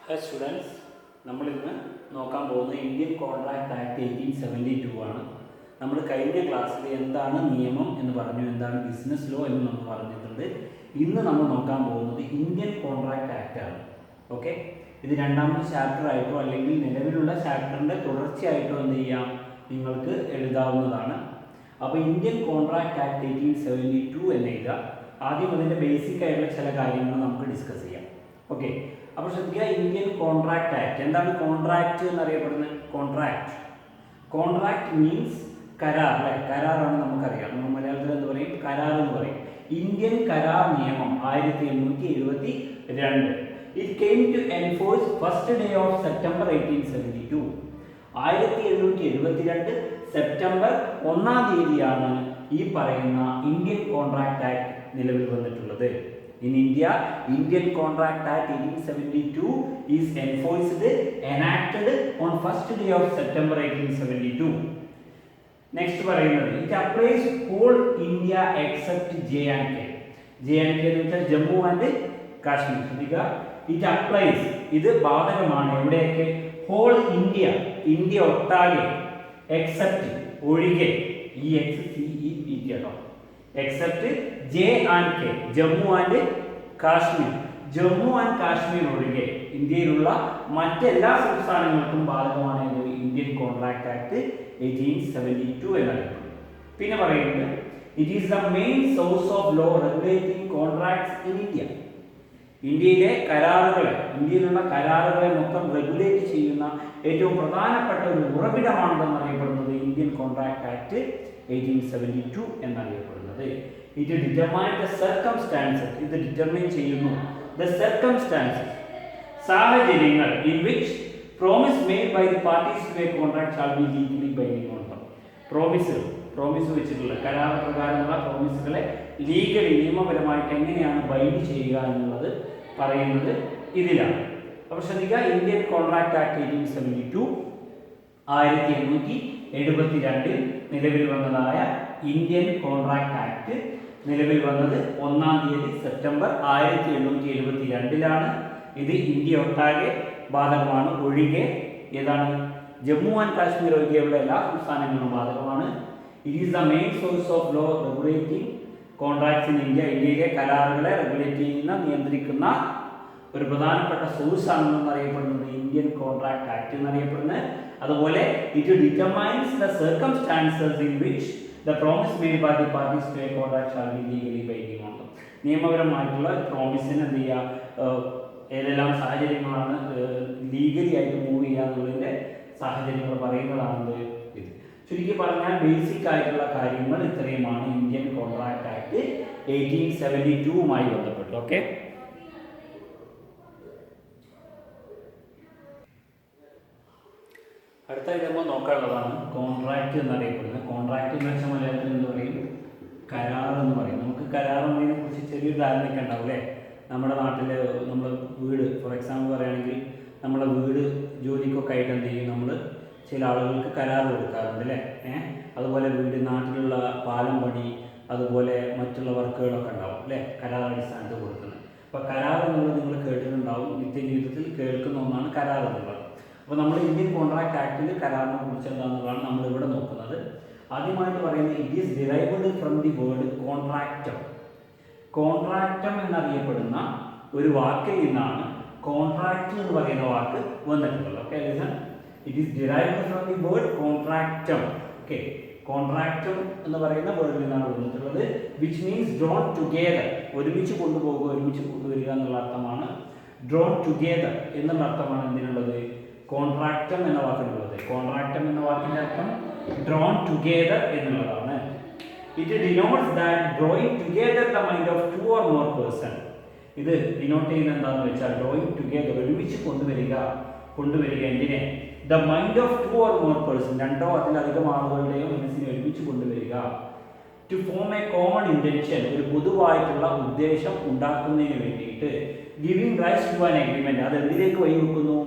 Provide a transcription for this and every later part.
ഹേ students, നമ്മളിന്ന് നോക്കാൻ പോകുന്നത് ഇന്ത്യൻ കോൺട്രാക്ട് ആക്ട് 1872 ആണ്. നമ്മൾ കഴിഞ്ഞ ക്ലാസ്സിൽ എന്താണ് നിയമം എന്ന് പറഞ്ഞു, എന്താണ് ബിസിനസ് ലോ എന്ന് നമ്മൾ പറഞ്ഞിട്ടുണ്ട്. ഇന്ന് നമ്മൾ നോക്കാൻ പോകുന്നത് ഇന്ത്യൻ കോൺട്രാക്ട് ആക്ട് ആണ്. ഓക്കെ, ഇത് രണ്ടാമത്തെ ചാപ്റ്റർ ആയിട്ടോ അല്ലെങ്കിൽ നിലവിലുള്ള ചാപ്റ്ററിൻ്റെ തുടർച്ചയായിട്ടോ എന്ത് ചെയ്യാം, നിങ്ങൾക്ക് എഴുതാവുന്നതാണ്. അപ്പോൾ ഇന്ത്യൻ കോൺട്രാക്ട് ആക്ട് 1872 എന്ന് എഴുതുക. ആദ്യം അതിൻ്റെ ബേസിക് ആയിട്ടുള്ള ചില കാര്യങ്ങൾ നമുക്ക് ഡിസ്കസ് ചെയ്യാം. ഓക്കെ, അപ്പോൾ ശ്രദ്ധിക്കുക, ഇന്ത്യൻ കോൺട്രാക്ട് ആക്ട്. എന്താണ് കോൺട്രാക്ട് എന്നറിയപ്പെടുന്നത്? കോൺട്രാക്ട് മീൻസ് കരാർ, അല്ലെ? കരാറാണ് നമുക്കറിയാം. നമ്മൾ മലയാളത്തിൽ എന്ത് പറയും? കരാർ എന്ന് പറയും. ഇന്ത്യൻ കരാർ നിയമം 1872. It came to enforce first day of September 1872. 1772 September 1-ാം തീയതിയാണ് ഈ പറയുന്ന ഇന്ത്യൻ കോൺട്രാക്ട് ആക്ട് നിലവിൽ വന്നിട്ടുള്ളത്. In India, Indian Contract Act 1872 is enacted on first day of September 1872. Next പറയുന്നത്, it applies whole India except J&K. J&K എന്ന് വെച്ചാൽ Jammu and Kashmir. ശ്രദ്ധിക്കുക, it applies, ഇത് ബാധകമാണ് എവിടെയൊക്കെ? ഹോൾ ഇന്ത്യ, ഇന്ത്യ ഒട്ടാകെ, എക്സെപ്റ്റ് ഒഴികെ, EXCEPT കേട്ടോ, except J&K, Jammu and Kashmir. Jammu and Kashmir ഒഴികെ ഇന്ത്യയിലുള്ള മറ്റെല്ലാ സംസ്ഥാനങ്ങൾക്കും ബാധകമാണ് ഇന്ത്യൻ കോൺട്രാക്ട് ആക്ട് 1872 എന്നറിയപ്പെടുന്നു. പിന്നെ പറയുന്നത്, it is the main source of law regulating contracts in India. ഇന്ത്യയിലെ കരാറുകളെ, ഇന്ത്യയിലുള്ള കരാറുകളെ മൊത്തം റെഗുലേറ്റ് ചെയ്യുന്ന ഏറ്റവും പ്രധാനപ്പെട്ട ഒരു ഉറവിടമാണെന്ന് അറിയപ്പെടുന്നത് ഇന്ത്യൻ കോൺട്രാക്ട് ആക്ട് 1872 എന്നറിയപ്പെടുന്നത്. It determines the circumstances, ഇത് ഡിറ്റർമിൻ ചെയ്യുന്നു the circumstances, സാഹചര്യങ്ങൾ in which promise made by the parties to a contract shall be legally binding on them. Promise വെച്ചിട്ടുള്ള കരാർ പ്രകാരമുള്ള പ്രോമിസുകളെ ലീഗലി, നിയമപരമായിട്ട് എങ്ങനെയാണ് ബൈൻഡ് ചെയ്യുക എന്നുള്ളത് പറയുന്നത് ഇതിലാണ്. അപ്പോൾ ശ്രദ്ധിക്കുക, ഇന്ത്യൻ കോൺട്രാക്ട് ആക്ട് 1872 1872 നിലവിൽ വന്നതായ ഇന്ത്യൻ കോൺട്രാക്ട് ആക്ട് നിലവിൽ വന്നത് 1-ാം തീയതി സെപ്റ്റംബർ 1772 ഇത് ഇന്ത്യ ഒട്ടാകെ ബാധകമാണ്, ഒഴികെ ഏതാണ്? ജമ്മു ആൻഡ് കാശ്മീർ ഒഴികെയുള്ള എല്ലാ സംസ്ഥാനങ്ങളിലും ബാധകമാണ്. It is the main source of law regulating contracts in India. ഇന്ത്യയിലെ കരാറുകളെ റെഗുലേറ്റ് ചെയ്യുന്ന, നിയന്ത്രിക്കുന്ന ഒരു പ്രധാനപ്പെട്ട സോഴ്സ് ആണെന്ന് അറിയപ്പെടുന്നത് ഇന്ത്യൻ കോൺട്രാക്ട് ആക്ട് എന്നറിയപ്പെടുന്നത്. അതുപോലെ it determines the circumstances in which the promise made by the parties to a contract shall be legally binding on them. നിയമപരമായിട്ടുള്ള പ്രോമിസിന് എന്ത് ചെയ്യുക, ഏതെല്ലാം സാഹചര്യങ്ങളാണ് ലീഗലി ആയിട്ട് മൂവ് ചെയ്യുക എന്നുള്ളതിൻ്റെ സാഹചര്യങ്ങൾ പറയുന്നതാണ് ഇത്. ചുരുക്കി പറഞ്ഞാൽ ബേസിക് ആയിട്ടുള്ള കാര്യങ്ങൾ ഇത്രയുമാണ് ഇന്ത്യൻ കോൺട്രാക്ട് ആക്ട് 1872 ബന്ധപ്പെട്ട്. ഓക്കെ, അടുത്തായിട്ട് നമ്മൾ നോക്കാനുള്ളതാണ് കോൺട്രാക്ട് എന്നറിയപ്പെടുന്നത്. കോൺട്രാക്ട് എന്ന് വെച്ചാൽ മലയാളത്തിൽ എന്ത് പറയും? കരാർ എന്ന് പറയും. നമുക്ക് കരാർ എന്നതിനെ കുറിച്ച് ചെറിയൊരു ധാരണയൊക്കെ ഉണ്ടാവും, അല്ലേ? നമ്മുടെ നാട്ടിൽ നമ്മൾ വീട്, ഫോർ എക്സാമ്പിൾ പറയുകയാണെങ്കിൽ നമ്മളെ വീട് ജോലിക്കൊക്കെ ആയിട്ട് എന്ത് ചെയ്യും, നമ്മൾ ചില ആളുകൾക്ക് കരാർ കൊടുക്കാറുണ്ട്, അല്ലേ? അതുപോലെ വീട്, നാട്ടിലുള്ള പാലം പണി, അതുപോലെ മറ്റുള്ള വർക്കുകളൊക്കെ ഉണ്ടാവും, അല്ലേ? കരാർ അടിസ്ഥാനത്ത് കൊടുക്കുന്നത്. അപ്പോൾ കരാർ എന്നുള്ളത് നിങ്ങൾ കേട്ടിട്ടുണ്ടാവും, നിത്യജീവിതത്തിൽ കേൾക്കുന്ന ഒന്നാണ് കരാർ എന്നുള്ളത്. അപ്പോൾ നമ്മൾ ഇന്ത്യൻ കോൺട്രാക്ട് ആക്ടിൽ കരാറിനെ കുറിച്ച് എന്താണെന്നുള്ളതാണ് നമ്മളിവിടെ നോക്കുന്നത്. ആദ്യമായിട്ട് പറയുന്നത്, it is derived from the word contractum. കോൺട്രാക്റ്റം എന്നറിയപ്പെടുന്ന ഒരു വാക്കിൽ നിന്നാണ് കോൺട്രാക്ട് എന്ന് പറയുന്ന വാക്ക് വന്നിട്ടുള്ളത്. Okay, it is derived from the word contractum. Okay, കോൺട്രാക്റ്റം എന്ന് പറയുന്ന വേർഡിൽ നിന്നാണ് വന്നിട്ടുള്ളത്. വിച്ച് മീൻസ് ഡ്രോൺ ടുഗെദർ, ഒരുമിച്ച് കൊണ്ടുപോകുക, ഒരുമിച്ച് കൊണ്ടുവരിക എന്നുള്ള അർത്ഥമാണ്. ഡ്രോൺ ടുഗെദർ എന്നുള്ള അർത്ഥമാണ് എന്തിനുള്ളത്? കോൺട്രാക്റ്റം എന്ന വാക്കിനുള്ളത്. കോൺട്രാക്റ്റം എന്ന വാക്കിൻ്റെ അർത്ഥം ഡ്രോൺ ടുഗെദർ എന്നുള്ളതാണ്. It denotes that drawing together the mind of 2 or more person. ഇത് ഡിനോട്ട് ചെയ്യുന്നത് എന്താണെന്ന് വെച്ചാൽ ഡ്രോയിങ് ടുഗെദർ, ഒരുമിച്ച് കൊണ്ടുവരിക എന്തിനെ? The mind of 2 or more person, 2 or അതിലധികം ആളുകളുടെയും മനസ്സിനെ ഒരുമിച്ച് കൊണ്ടുവരിക. To form a common intention, ഒരു പൊതുവായിട്ടുള്ള ഉദ്ദേശം ഉണ്ടാക്കുന്നതിന് വേണ്ടിയിട്ട്. Giving rights to an agreement, അത് എന്തിലേക്ക് വഴിവെക്കുന്നു?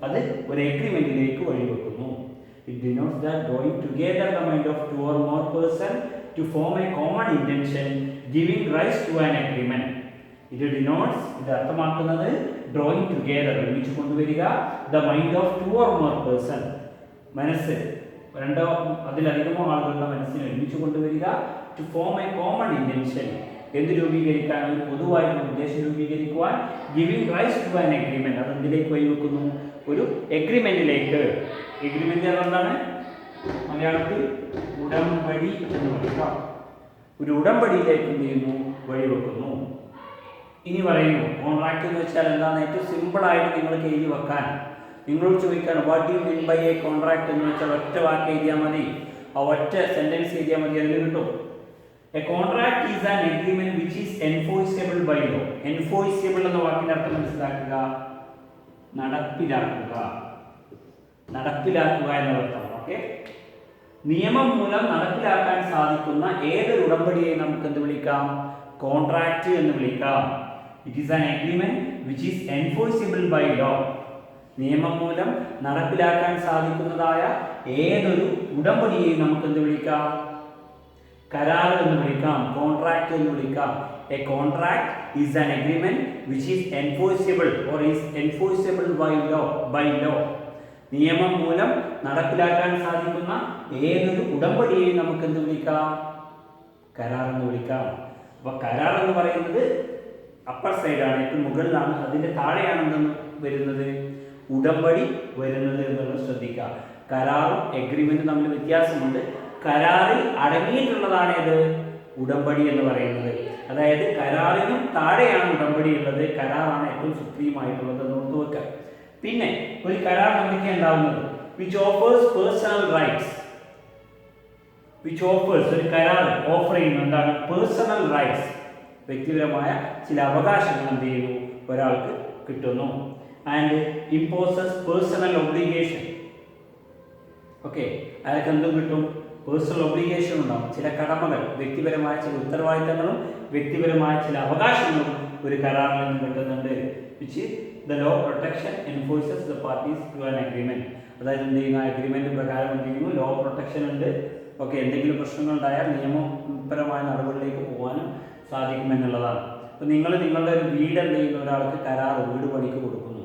അത് ഒരു എഗ്രിമെന്റിലേക്ക് വഴിവെക്കുന്നു. It denotes that drawing together the mind of 2 or more person to form a common intention, giving rise to an agreement. ഇത് ഡിനോട്ട്സ്, ഇത് അർത്ഥമാക്കുന്നത് ഡ്രോയിങ് ടുഗെദർ, ഒരുമിച്ച് കൊണ്ടുവരിക, the mind of 2 or more person, മനസ്സ് രണ്ടോ അതിലധികമോ ആളുകളുടെ മനസ്സിനെ ഒരുമിച്ച് കൊണ്ടുവരിക, to form a common intention, എന്ത് രൂപീകരിക്കാൻ, ഒരു പൊതുവായിട്ടുള്ള ഉദ്ദേശം രൂപീകരിക്കുവാൻ, giving rise to an agreement, അത് എന്തിലേക്ക് വഴിവെക്കുന്നു, ഒരു എഗ്രിമെന്റിലേക്ക്. എഗ്രിമെന്റ് എന്താണ് മലയാളത്തിൽ ഉടമ്പടി എന്ന് പറയുക, ഒരു ഉടമ്പടിയിലേക്ക് എന്ത് ചെയ്യുന്നു, വഴിവെക്കുന്നു. ഇനി പറയുന്നു കോൺട്രാക്ട് എന്ന് വെച്ചാൽ എന്താണ്, ഏറ്റവും സിമ്പിൾ ആയിട്ട് നിങ്ങൾക്ക് എഴുതി വെക്കാൻ. നിങ്ങളോട് ചോദിക്കാണ് what you mean by a contract എന്ന് വെച്ചാൽ ഒറ്റ വാക്ക് എഴുതിയാൽ മതി, ആ ഒറ്റ സെന്റൻസ് എഴുതിയാൽ മതി, അതിൽ കിട്ടും. A contract is an agreement which is enforceable by law. Enforceable എന്ന വാക്കിന്റെ അർത്ഥം മനസ്സിലാക്കുക, നടപ്പിലാക്കുക, നടപ്പിലാക്കുക എന്നർത്ഥം. ഓക്കെ, നിയമം മൂലം നടപ്പിലാക്കാൻ സാധിക്കുന്ന ഏതൊരു ഉടമ്പടിയെ നമുക്ക് എന്ത് വിളിക്കാം, കോൺട്രാക്ട് എന്ന് വിളിക്കാം. It is an agreement which is enforceable by law. നിയമം മൂലം നടപ്പിലാക്കാൻ സാധിക്കുന്നതായ ഏതൊരു ഉടമ്പടിയെയും നമുക്ക് എന്ത് വിളിക്കാം, കരാർ എന്ന് വിളിക്കാം, കോൺട്രാക്ട് എന്ന് വിളിക്കാം. A contract is an agreement which is enforceable or is enforceable by law. നിയമം മൂലം നടപ്പിലാക്കാൻ സാധിക്കുന്ന ഏതൊരു ഉടമ്പടിയെയും നമുക്ക് എന്ത് വിളിക്കാം, കരാർ എന്ന് വിളിക്കാം. അപ്പൊ കരാർ എന്ന് പറയുന്നത് അപ്പർ സൈഡാണ്, ഏറ്റവും മുകളിലാണ്, അതിന്റെ താഴെയാണ് എന്തെന്ന് വരുന്നത്, ഉടമ്പടി വരുന്നത് എന്നുള്ളത് ശ്രദ്ധിക്കുക. കരാറും എഗ്രിമെന്റും തമ്മിൽ വ്യത്യാസമുണ്ട്. കരാറിൽ അടങ്ങിയിട്ടുള്ളതാണ് ഏത്, ഉടമ്പടി എന്ന് പറയുന്നത്. അതായത് കരാറിനും താഴെയാണ് ഉടമ്പടി ഉള്ളത്, കരാറാണ് ഏറ്റവും സുപ്രീം ആയിട്ടുള്ളത് എന്ന് ഓർത്തു വെക്കുക. പിന്നെ ഒരു കരാർ എന്തൊക്കെയാണ് ഉണ്ടാവുന്നത്, which offers personal rights, which offers, ഒരു കരാർ ഓഫർ ചെയ്യുന്നു എന്താണ്, പേഴ്സണൽ റൈറ്റ്സ്, വ്യക്തിപരമായ ചില അവകാശങ്ങൾ എന്ത് ചെയ്യുന്നു, ഒരാൾക്ക് കിട്ടുന്നു. And imposes personal obligation. Okay, അയാൾക്ക് എന്തും കിട്ടും, പേഴ്സണൽ ഒബ്ലിഗേഷൻ ഉണ്ടാവും, ചില കടമകൾ, വ്യക്തിപരമായ ചില ഉത്തരവാദിത്തങ്ങളും വ്യക്തിപരമായ ചില അവകാശങ്ങളും ഒരു കരാറിൽ നിന്ന് കിട്ടുന്നുണ്ട്. Which the law protection enforces the parties to an agreement. അതായത് എന്ത് ചെയ്യുന്ന അഗ്രിമെന്റ് പ്രകാരം എന്ത് ചെയ്യുന്നു, ലോ പ്രൊട്ടക്ഷൻ ഉണ്ട്. ഓക്കെ, എന്തെങ്കിലും പ്രശ്നങ്ങൾ ഉണ്ടായാൽ നിയമപരമായ നടപടികളിലേക്ക് പോകാനും സാധിക്കുമെന്നുള്ളതാണ്. അപ്പോൾ നിങ്ങൾ നിങ്ങളുടെ ഒരു വീട് എന്ത് ചെയ്യുന്ന ഒരാൾക്ക് കരാർ, വീട് പണിക്ക് കൊടുക്കുന്നു,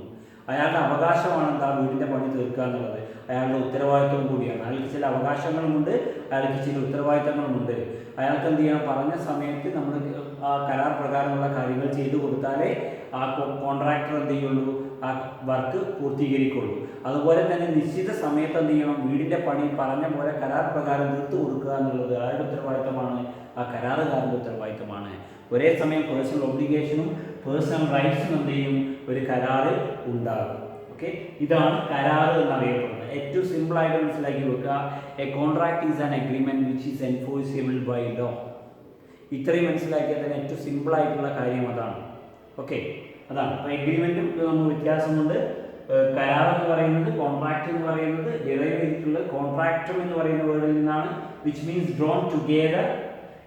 അയാളുടെ അവകാശമാണ് എന്താ, വീടിൻ്റെ പണി തീർക്കുക എന്നുള്ളത്, അയാളുടെ ഉത്തരവാദിത്വം കൂടിയാണ്. അയാൾക്ക് ചില അവകാശങ്ങളുമുണ്ട്, അയാൾക്ക് ചില ഉത്തരവാദിത്തങ്ങളുമുണ്ട്. അയാൾക്ക് എന്ത് ചെയ്യണം, പറഞ്ഞ സമയത്ത് നമ്മൾ ആ കരാർ പ്രകാരമുള്ള കാര്യങ്ങൾ ചെയ്തു കൊടുത്താലേ ആ കോൺട്രാക്ടർ എന്ത് ചെയ്യുള്ളൂ, ആ വർക്ക് പൂർത്തീകരിക്കുള്ളൂ. അതുപോലെ തന്നെ നിശ്ചിത സമയത്ത് എന്ത് ചെയ്യണം, വീടിൻ്റെ പണി പറഞ്ഞ പോലെ കരാർ പ്രകാരം തീർത്തു കൊടുക്കുക എന്നുള്ളത് ആരുടെ ഉത്തരവാദിത്തമാണ്, ആ കരാറുകാരൻ്റെ ഉത്തരവാദിത്തമാണ്. ഒരേ സമയം പേഴ്സണൽ ഒബ്ലിഗേഷനും പേഴ്സണൽ റൈറ്റ്സും എന്ത് ചെയ്യും, ഒരു കരാറിൽ ഉണ്ടാകും. ഓക്കെ, ഇതാണ് കരാർ എന്നറിയപ്പെടുന്നത്. ഏറ്റവും സിമ്പിളായിട്ട് മനസ്സിലാക്കി വെക്കുക, a contract is an agreement which is enforceable by law. ഇത്രയും മനസ്സിലാക്കിയാൽ തന്നെ ഏറ്റവും സിമ്പിളായിട്ടുള്ള കാര്യം അതാണ്. ഓക്കെ, അതാണ്. അപ്പോൾ എഗ്രിമെൻറ്റും നമ്മൾ വ്യത്യാസമുണ്ട്. കരാർ എന്ന് പറയുന്നത്, കോൺട്രാക്ട് എന്ന് പറയുന്നത് ഡിറൈവ് ചെയ്തിട്ടുള്ളത് കോൺട്രാക്ടം എന്ന് പറയുന്ന വേർഡിൽ നിന്നാണ്, which means drone together.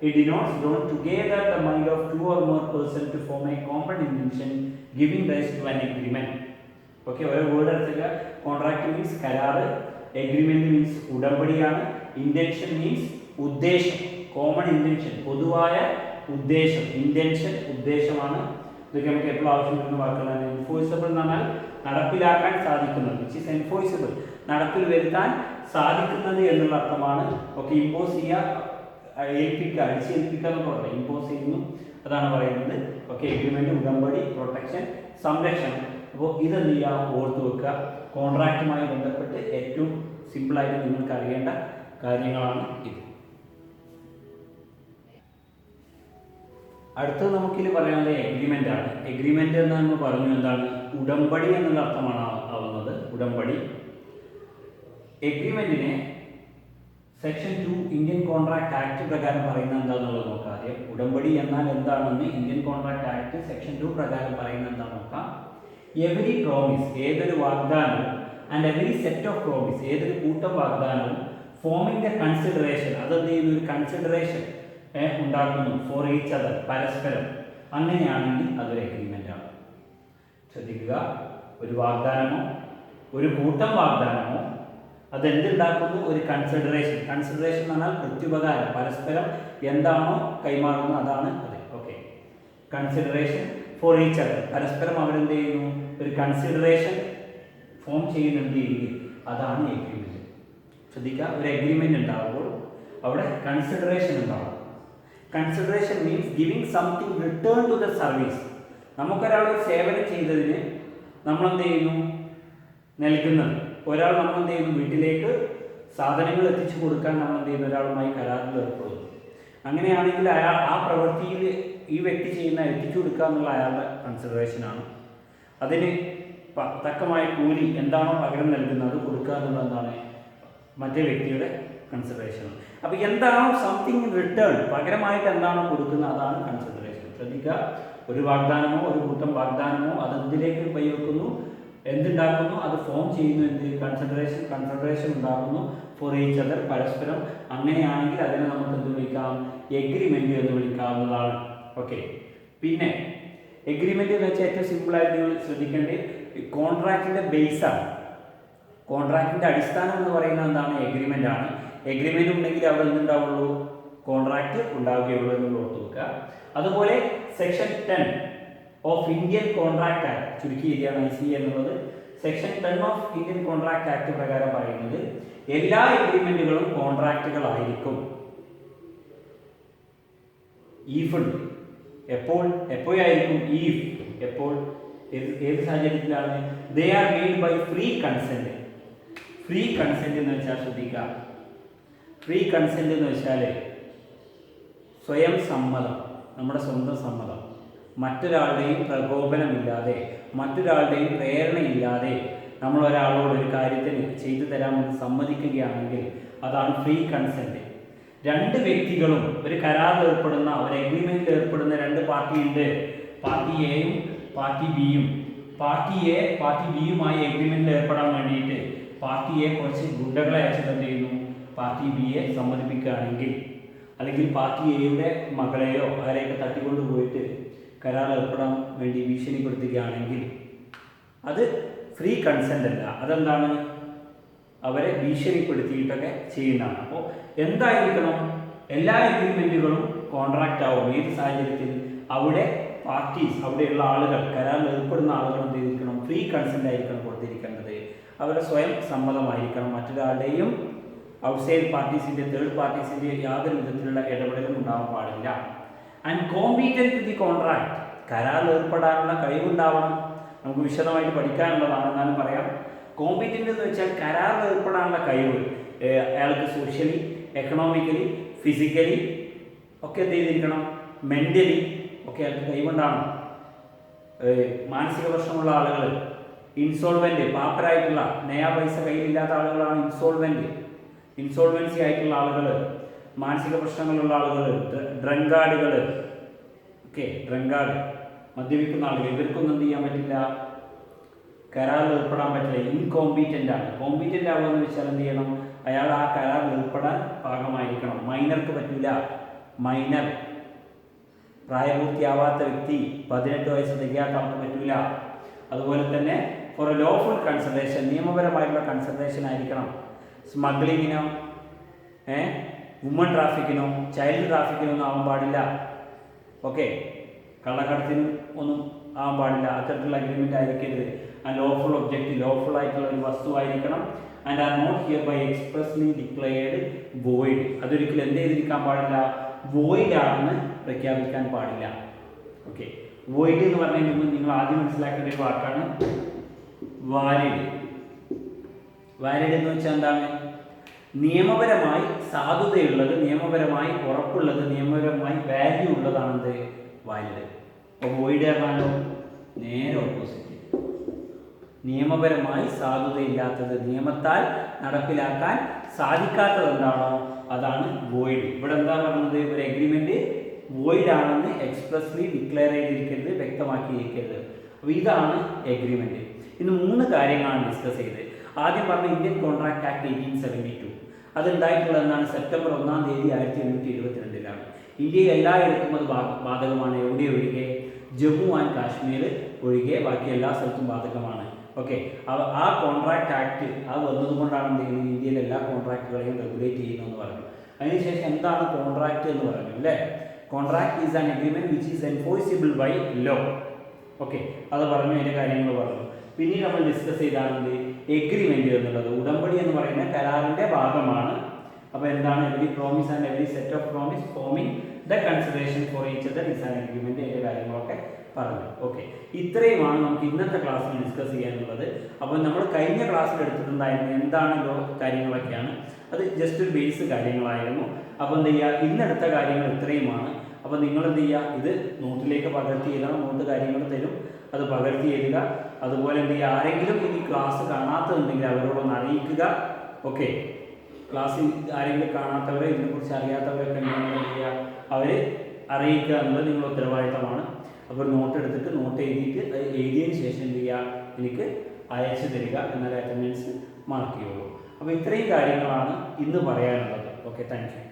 It denotes drawn together the mind of 2 or more persons to form a common intention, giving rise to an agreement. Okay, ഒരു വേർഡ് എടുത്തുക. കോൺട്രാക്ട് മീൻസ് കരാർ, എഗ്രിമെന്റ് മീൻസ് ഉടമ്പടിയാണ്, ഇന്റൻഷൻ മീൻസ് ഉദ്ദേശം, common intention, പൊതുവായ ഉദ്ദേശം, intention ഉദ്ദേശമാണ്. ഇതൊക്കെ നമുക്ക് എപ്പോഴും ആവശ്യം വരുന്ന വാക്കുകളാണ്. എൻഫോഴ്സിബിൾ എന്ന് പറഞ്ഞാൽ നടപ്പിലാക്കാൻ സാധിക്കുന്നത്, വിച്ച് ഈസ് എൻഫോഴ്സിബിൾ, നടപ്പിൽ വരുത്താൻ സാധിക്കുന്നത് എന്നുള്ള അർത്ഥമാണ്. ഓക്കെ, ഇമ്പോസ് ചെയ്യുക, ഏൽപ്പിക്കുക, അടിച്ചേൽപ്പിക്കുക എന്നൊക്കെ പറയുന്നത് ഇമ്പോസ് ചെയ്യുന്നു, അതാണ് പറയുന്നത്. ഓക്കെ, എഗ്രിമെന്റ്, ഉടമ്പടി, പ്രൊട്ടക്ഷൻ, സംരക്ഷണം. അപ്പോൾ ഇതെന്ത് ചെയ്യുക, ഓർത്ത് വെക്കുക. കോൺട്രാക്റ്റുമായി ബന്ധപ്പെട്ട് ഏറ്റവും സിമ്പിളായിട്ട് നിങ്ങൾക്ക് അറിയേണ്ട കാര്യങ്ങളാണ് ഇത്. അടുത്തത് നമുക്കിത് പറയാനുള്ളത് എഗ്രിമെന്റ് ആണ്. എഗ്രിമെന്റ് എന്ന് നമ്മൾ പറഞ്ഞു എന്താണ്, ഉടമ്പടി എന്നുള്ള അർത്ഥമാണ് ആവുന്നത്. ഉടമ്പടി, എഗ്രിമെന്റിനെ സെക്ഷൻ 2 ഇന്ത്യൻ കോൺട്രാക്ട് ആക്ട് പ്രകാരം പറയുന്നത് എന്താണെന്നുള്ളത് നോക്കാം ആദ്യം. ഉടമ്പടി എന്നാൽ എന്താണെന്ന് ഇന്ത്യൻ കോൺട്രാക്ട് ആക്ട് സെക്ഷൻ 2 പ്രകാരം പറയുന്നത് എന്താണെന്ന് നോക്കാം. എവരി പ്രോമിസ്, ഏതൊരു വാഗ്ദാനവും, and every set of promise, ഏതൊരു കൂട്ടം വാഗ്ദാനവും, ഫോമിംഗ് ദ കൺസിഡറേഷൻ, അതെന്ത് ചെയ്യുന്ന ഒരു കൺസിഡറേഷൻ ഉണ്ടാക്കുന്നു, ഫോർ ഈച്ച് അതർ, പരസ്പരം, അങ്ങനെയാണെങ്കിൽ അതൊരു എഗ്രിമെന്റ് ആണ്. ശ്രദ്ധിക്കുക, ഒരു വാഗ്ദാനമോ ഒരു കൂട്ടം വാഗ്ദാനമോ അതെന്തുണ്ടാക്കുന്നു, ഒരു കൺസിഡറേഷൻ. കൺസിഡറേഷൻ എന്ന് പറഞ്ഞാൽ പ്രത്യുപകാരം, പരസ്പരം എന്താണോ കൈമാറുന്നത് അതാണ് അത്. Okay, consideration for each other. പരസ്പരം അവരെന്ത് ചെയ്യുന്നു, ഒരു കൺസിഡറേഷൻ ഫോം ചെയ്യുന്നുണ്ട് എങ്കിൽ അതാണ് എഗ്രിമെന്റ്. ശ്രദ്ധിക്കുക, ഒരു എഗ്രിമെന്റ് ഉണ്ടാകുമ്പോൾ അവിടെ കൺസിഡറേഷൻ ഉണ്ടാവും. Consideration means giving something return to the service. നമുക്കൊരാൾ ഒരു സേവനം ചെയ്തതിന് നമ്മളെന്ത് ചെയ്യുന്നു, നൽകുന്നത്. ഒരാൾ നമ്മളെന്ത് ചെയ്യുന്നു, വീട്ടിലേക്ക് സാധനങ്ങൾ എത്തിച്ചു കൊടുക്കാൻ നമ്മളെന്ത് ചെയ്യുന്നു, ഒരാളുമായി കരാറിൽ ഏർപ്പെടുന്നു. അങ്ങനെയാണെങ്കിൽ അയാൾ ആ പ്രവൃത്തിയിൽ ഈ വ്യക്തി ചെയ്യുന്ന എത്തിച്ചു കൊടുക്കുക എന്നുള്ള അയാളുടെ കൺസിഡറേഷനാണ്. അതിന് തക്കമായ കൂലി എന്താണോ പകരം നൽകുന്നത് അത് കൊടുക്കുക എന്നുള്ളത് എന്താണ്, മറ്റേ വ്യക്തിയുടെ കൺസിഡറേഷൻ. അപ്പോൾ എന്താണോ സംതിങ് റിട്ടേൺ, പകരമായിട്ട് എന്താണോ കൊടുക്കുന്നത് അതാണ് കൺസിഡറേഷൻ. ശ്രദ്ധിക്കുക, ഒരു വാഗ്ദാനമോ ഒരു കൂട്ടം വാഗ്ദാനമോ അത് എന്തിലേക്ക് വഴിവെക്കുന്നു, എന്തുണ്ടാക്കുന്നു, അത് ഫോം ചെയ്യുന്നു, എന്ത് കൺസിഡറേഷൻ ഉണ്ടാകുന്നു ഫോർ ഈച്ച് അതർ, പരസ്പരം. അങ്ങനെയാണെങ്കിൽ അതിനെ നമുക്ക് എന്ത് വിളിക്കാം, എഗ്രിമെന്റ് എന്ന് വിളിക്കാവുന്നതാണ്. ഓക്കെ. പിന്നെ എഗ്രിമെന്റ് എന്ന് വെച്ചാൽ ഏറ്റവും സിമ്പിളായിട്ട് നിങ്ങൾ ശ്രദ്ധിക്കേണ്ടത് കോൺട്രാക്റ്റിന്റെ ബേസാണ്. കോൺട്രാക്റ്റിന്റെ അടിസ്ഥാനം എന്ന് പറയുന്നത് എന്താണ്, എഗ്രിമെന്റ് ആണ്. എഗ്രിമെന്റ് ഉണ്ടെങ്കിൽ അവിടെ എന്തുണ്ടാവുള്ളൂ, കോൺട്രാക്ട് ഉണ്ടാവുകയുള്ളൂ എന്ന് ഓർത്ത് വെക്കുക. അതുപോലെ section 10 of Indian contract act, ചുരുക്കി എഴുതിയാണ് ICA എന്നുള്ളത്. Section 10 of Indian contract act പ്രകാരം പറയുന്നത് എല്ലാ എഗ്രിമെന്റുകളും കോൺട്രാക്റ്റുകളായിരിക്കും. ഈഫ് ഉണ്ട്. എപ്പോഴായിരിക്കും ഈഫ്, എപ്പോൾ, ഏത് സാഹചര്യത്തിലാണ്, they are made by free consent. Free consent എന്ന് വെച്ചാൽ ശ്രദ്ധിക്കുക, ഫ്രീ കൺസെന്റ് എന്ന് വെച്ചാൽ സ്വയം സമ്മതം, നമ്മുടെ സ്വന്തം സമ്മതം, മറ്റൊരാളുടെയും പ്രകോപനമില്ലാതെ മറ്റൊരാളുടെയും പ്രേരണയില്ലാതെ നമ്മൾ ഒരാളോട് ഒരു കാര്യത്തിന് ചെയ്തു തരാമെന്ന് സമ്മതിക്കുകയാണെങ്കിൽ അതാണ് ഫ്രീ കൺസെന്റ്. രണ്ട് വ്യക്തികളും ഒരു കരാറിൽ ഏർപ്പെടുന്ന, ഒരു എഗ്രിമെന്റിൽ ഏർപ്പെടുന്ന രണ്ട് പാർട്ടിയുണ്ട്, പാർട്ടി എയും പാർട്ടി ബിയും. പാർട്ടി എ പാർട്ടി ബിയുമായി എഗ്രിമെന്റിൽ ഏർപ്പെടാൻ വേണ്ടിയിട്ട് പാർട്ടി എ കുറച്ച് ഗുണ്ടകളെ അയച്ചിട്ട് എന്ത് ചെയ്യുന്നു, പാർട്ടി ബിയെ സമ്മതിപ്പിക്കുകയാണെങ്കിൽ, അല്ലെങ്കിൽ പാർട്ടി എയുടെ മകളെയോ ആരെയൊക്കെ തട്ടിക്കൊണ്ടു പോയിട്ട് കരാർ ഏർപ്പെടാൻ വേണ്ടി ഭീഷണിപ്പെടുത്തുകയാണെങ്കിൽ അത് ഫ്രീ കൺസെന്റ് അല്ല. അതെന്താണ്, അവരെ ഭീഷണിപ്പെടുത്തിയിട്ടൊക്കെ ചെയ്യുന്നതാണ്. അപ്പോൾ എന്തായിരിക്കണം, എല്ലാ എഗ്രിമെന്റുകളും കോൺട്രാക്റ്റ് ആവും. ഏത് സാഹചര്യത്തിൽ, അവിടെ പാർട്ടീസ്, അവിടെയുള്ള ആളുകൾ, കരാറിൽ ഏർപ്പെടുന്ന ആളുകൾ എന്ത് ചെയ്തിരിക്കണം, ഫ്രീ കൺസെന്റ് ആയിരിക്കണം കൊടുത്തിരിക്കേണ്ടത്. അവരുടെ സ്വയം സമ്മതമായിരിക്കണം. മറ്റൊരാളുടെയും ഔട്ട്സൈഡ് പാർട്ടീസിന്റെ, തേർഡ് പാർട്ടീസിന്റെ യാതൊരു വിധത്തിലുള്ള ഇടപെടലും ഉണ്ടാവാൻ പാടില്ല. And competent to the contract, കരാറിൽ ഏർപ്പെടാനുള്ള കഴിവുണ്ടാവണം. നമുക്ക് വിശദമായിട്ട് പഠിക്കാനുള്ളതാണ്, എന്നാലും പറയാം. കോമ്പീറ്റന്റ് എന്ന് വെച്ചാൽ കരാറിൽ ഏർപ്പെടാനുള്ള കഴിവ്, അയാൾക്ക് സോഷ്യലി, എക്കണോമിക്കലി, ഫിസിക്കലി ഒക്കെ എന്ത് ചെയ്തിരിക്കണം, മെന്റലി ഒക്കെ അയാൾക്ക് കഴിവുണ്ടാവണം. മാനസിക പ്രശ്നമുള്ള ആളുകൾ, ഇൻസോൾവെന്റ്, പാപ്പരായിട്ടുള്ള, നയാ പൈസ കയ്യിലില്ലാത്ത ആളുകളാണ് ഇൻസോൾവൻസി ആയിട്ടുള്ള ആളുകൾ, മാനസിക പ്രശ്നങ്ങളുള്ള ആളുകൾ, ഡ്രങ്കാർഡുകൾ, ഡ്രങ്കാർഡ്, മദ്യപിക്കുന്ന ആളുകൾ, ഇവർക്കൊന്നും എന്ത് ചെയ്യാൻ പറ്റില്ല, കരാറിൽ ഏർപ്പെടാൻ പറ്റില്ല. ഇൻകോമ്പീറ്റൻ്റ് ആണ്. കോമ്പീറ്റൻ്റ് ആവുക എന്ന് വെച്ചാൽ എന്ത് ചെയ്യണം, അയാൾ ആ കരാറിൽ ഏർപ്പെടാൻ പാകമായിരിക്കണം. മൈനർക്ക് പറ്റില്ല. മൈനർ, പ്രായപൂർത്തിയാവാത്ത വ്യക്തി, 18 വയസ്സ് തികയാത്ത ആൾക്ക് പറ്റില്ല. അതുപോലെ തന്നെ ഫോർ എ ലോഫുൾ കൺസിഡറേഷൻ, നിയമപരമായിട്ടുള്ള കൺസിഡറേഷൻ ആയിരിക്കണം. സ്മഗ്ലിങ്ങിനോ വുമൺ ട്രാഫിക്കിനോ ചൈൽഡ് ട്രാഫിക്കിനോ ഒന്നും ആവാൻ പാടില്ല. ഓക്കെ, കള്ളക്കടത്തിന് ഒന്നും ആവാൻ പാടില്ല. അത്തരത്തിലുള്ള അഗ്രിമെൻ്റ് ആയിരിക്കരുത്. ആൻഡ് ലോഫുൾ ഒബ്ജക്റ്റ്, ലോഫുൾ ആയിട്ടുള്ള ഒരു വസ്തുവായിരിക്കണം. And are not hereby expressly declared void, അതൊരിക്കലും എന്ത് ചെയ്തിരിക്കാൻ പാടില്ല, വോയിഡ് ആണെന്ന് പ്രഖ്യാപിക്കാൻ പാടില്ല. ഓക്കെ, വോയിഡ് എന്ന് പറഞ്ഞതിന് മുമ്പ് നിങ്ങൾ ആദ്യം മനസ്സിലാക്കേണ്ട ഒരു വാക്കാണ് വാലിഡ്. വാലിഡ് എന്ന് വെച്ചാൽ എന്താണ്, നിയമപരമായി സാധുതയുള്ളത്, നിയമപരമായി ഉറപ്പുള്ളത്, നിയമപരമായി വാല്യൂ ഉള്ളതാണെന്ത്, വാലിഡ്. അപ്പോൾ വോയിഡ് പറഞ്ഞാലോ നേരെ ഓപ്പോസിറ്റ്, നിയമപരമായി സാധുതയില്ലാത്തത്, നിയമത്താൽ നടപ്പിലാക്കാൻ സാധിക്കാത്തത് എന്താണോ അതാണ് വോയിഡ്. ഇവിടെ എന്താ പറയുന്നത്, ഒരു എഗ്രിമെന്റ് വോയിഡ് ആണെന്ന് എക്സ്പ്രസ്ലി ഡിക്ലെയർ ചെയ്തിരിക്കരുത്, വ്യക്തമാക്കിയിരിക്കരുത്. അപ്പോൾ ഇതാണ് എഗ്രിമെന്റ്. ഇന്ന് 3 കാര്യങ്ങളാണ് ഡിസ്കസ് ചെയ്തത്. ആദ്യം പറഞ്ഞ ഇന്ത്യൻ കോൺട്രാക്ട് ആക്ട് 1872, അതുണ്ടായിട്ടുള്ളത് എന്നാണ് സെപ്റ്റംബർ 1 തീയതി 1822 ഇന്ത്യയിൽ എല്ലായിടത്തും അത് ബാധകമാണ്. എവിടെ ഒഴികെ, ജമ്മു ആൻഡ് കാശ്മീർ ഒഴികെ ബാക്കി എല്ലാ സ്ഥലത്തും ബാധകമാണ്. ഓക്കെ, ആ കോൺട്രാക്ട് ആക്ട് അത് വന്നതുകൊണ്ടാണ് എന്ത് ചെയ്യുന്നത്, ഇന്ത്യയിലെ എല്ലാ കോൺട്രാക്റ്റുകളെയും റെഗുലേറ്റ് ചെയ്യുന്നതെന്ന് പറഞ്ഞു. അതിനുശേഷം എന്താണ് കോൺട്രാക്ട് എന്ന് പറഞ്ഞു അല്ലേ. Contract is an agreement which is enforceable by law. Okay, അത് പറഞ്ഞു, അതിൻ്റെ കാര്യങ്ങൾ പറഞ്ഞു. പിന്നീട് നമ്മൾ ഡിസ്കസ് ചെയ്താണ് എഗ്രിമെൻ്റ് എന്നുള്ളത്. ഉടമ്പടി എന്ന് പറയുന്ന കരാറിൻ്റെ ഭാഗമാണ്. അപ്പോൾ എന്താണ് every promise and every set of promise forming the consideration for each other is an agreement, അതിൻ്റെ കാര്യങ്ങളൊക്കെ പറഞ്ഞു. ഓക്കെ, ഇത്രയുമാണ് നമുക്ക് ഇന്നത്തെ ക്ലാസ്സിൽ ഡിസ്കസ് ചെയ്യാനുള്ളത്. അപ്പോൾ നമ്മൾ കഴിഞ്ഞ ക്ലാസ്സിൽ എടുത്തിട്ടുണ്ടായിരുന്നു എന്താണ് കാര്യങ്ങളൊക്കെയാണ്, അത് ജസ്റ്റ് ഒരു ബേസ് കാര്യങ്ങളായിരുന്നു. അപ്പോൾ എന്ത് ചെയ്യുക, ഇന്നെടുത്ത കാര്യങ്ങൾ ഇത്രയുമാണ്. അപ്പോൾ നിങ്ങൾ എന്ത് ചെയ്യുക, ഇത് നോട്ടിലേക്ക് പകർത്തി എഴുതണം. നോട്ട് കാര്യങ്ങൾ തരും, അത് പകർത്തി എഴുതുക. അതുപോലെ എന്ത് ചെയ്യുക, ആരെങ്കിലും ഈ ക്ലാസ് കാണാത്തതുണ്ടെങ്കിൽ അവരോടൊന്ന് അറിയിക്കുക. ഓക്കെ, ക്ലാസ്സിൽ ആരെങ്കിലും കാണാത്തവരെ ഇതിനെക്കുറിച്ച് അറിയാത്തവരൊക്കെ ഉണ്ടെങ്കിൽ എന്ത് ചെയ്യുക, അവർ അറിയിക്കുക എന്നുള്ളത് നിങ്ങളുടെ ഉത്തരവാദിത്തമാണ്. അപ്പോൾ നോട്ട് എടുത്തിട്ട് നോട്ട് എഴുതിയിട്ട് അത് എഴുതിയതിന് ശേഷം എന്ത് ചെയ്യുക, എനിക്ക് അയച്ചു തരിക, എന്നാൽ അറ്റൻഡൻസ് മാർക്ക് ചെയ്യുള്ളൂ. അപ്പോൾ ഇത്രയും കാര്യങ്ങളാണ് ഇന്ന് പറയാനുള്ളത്. Okay, thank you.